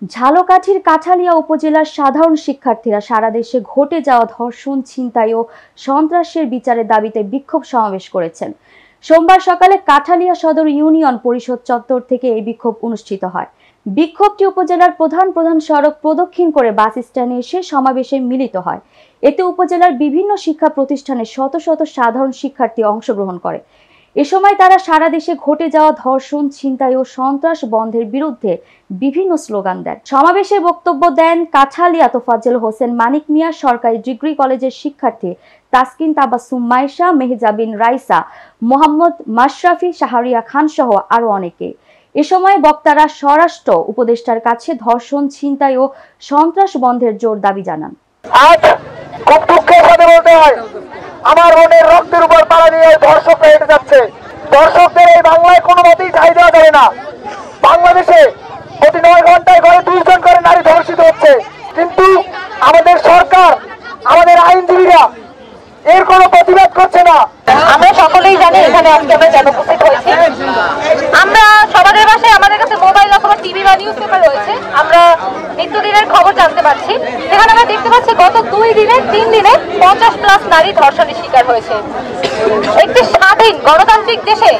ঝালকাঠির কাঠালিয়া উপজেলার সাধারণ শিক্ষার্থীরা সারা দেশে ঘটে যাওয়া ধর্ষণ, ছিনতাই ও সন্ত্রাসের বিচারের দাবিতে বিক্ষোভ সমাবেশ করেছেন। সোমবার সকালে কাঠালিয়া সদর ইউনিয়ন পরিষদ চত্বর থেকে এই বিক্ষোভ অনুষ্ঠিত হয়। বিক্ষোভটি উপজেলার প্রধান সড়ক প্রদক্ষিণ করে বাস স্ট্যান্ডে এসে সমাবেশে মিলিত হয়। এতে উপজেলার বিভিন্ন শিক্ষা প্রতিষ্ঠানের শত শত সাধারণ শিক্ষার্থী অংশগ্রহণ করে। এ সময় তারা সারা দেশে ঘটে যাওয়া ধর্ষণ, ছিনতাই ও সন্ত্রাস বন্ধের বিরুদ্ধে বিভিন্ন স্লোগান দেন। সমাবেশে বক্তব্য দেন কাঠালিয়া তোফাজ্জল হোসেন মানিক মিয়া সরকারি ডিগ্রি কলেজের শিক্ষার্থী তাসকিন তাবাসসুম মাইশা, মেহজাবিন রাইসা, মোহাম্মদ মাশরাফি, শাহরিয়া খান সহ আরো অনেকে। এ সময় বক্তারা স্বরাষ্ট্র উপদেষ্টার কাছে ধর্ষণ, ছিনতাই ও সন্ত্রাস বন্ধের জোর দাবি জানান। আজ খুব দুঃখের সাথে বলতে হয়, আমার বোনের রক্তের উপর পাড়া দিয়ে ধর্ষকরা হেঁটে যাচ্ছে। ধর্ষকদের এই বাংলায় কোনো মতেই ঠাঁই দেওয়া যাবে না। বাংলাদেশে প্রতি 9 ঘন্টায় ঘরে 2 জন করে নারী ধর্ষিত হচ্ছে, কিন্তু আমাদের সরকার, আমাদের আইনজীবীরা এর কোনো প্রতিবাদ করছে না। আমরা সকলেই জানি এখানে আজকে আমরা কেন উপস্থিত হয়েছি। আমরা সবার বাসায় আমাদের কাছে মোবাইল অথবা টিভি বা নিউজ পেপার রয়েছে। আমরা নিত্যদিনের খবর জানতে পারছি। সেখানে আমরা দেখতে পাচ্ছি গত 3 দিনে 50+ নারী ধর্ষণের শিকার হয়েছে। একটি স্বাধীন গণতান্ত্রিক দেশে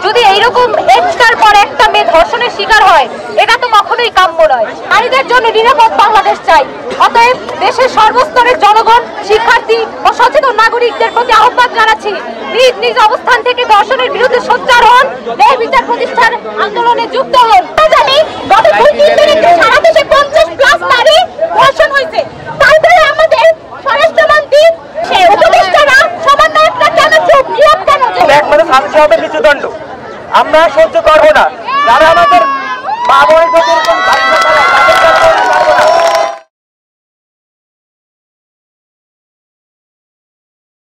যদি এইরকম একটার পর একটা মেয়ে ধর্ষণের শিকার হয়, এটা তো কখনোই কাম্য নয়। নারীদের জন্য নিরাপদ বাংলাদেশ চাই। অতএব দেশের সর্বস্তরের জনগণ, শিক্ষার্থী ও সচেতন নাগরিকদের প্রতি আহ্বান জানাচ্ছি, নিজ নিজ অবস্থান থেকে ধর্ষণের বিরুদ্ধে সোচ্চার হন, ন্যায় বিচার প্রতিষ্ঠার আন্দোলনে যুক্ত হন। জানি গত 2-3 দিনে সারা দেশে 50+ নারী ধর্ষণ হয়েছে। তারপরে আমাদের স্বরাষ্ট্রমন্ত্রী, সে উপদেষ্টারা, সমন্বয়করা কেন চুপ, নীরব কেন? একমাত্র শাস্তি হবে মৃত্যুদণ্ড। আমরা সহ্য করবো না। যারা আমাদের মা বোনের প্রতি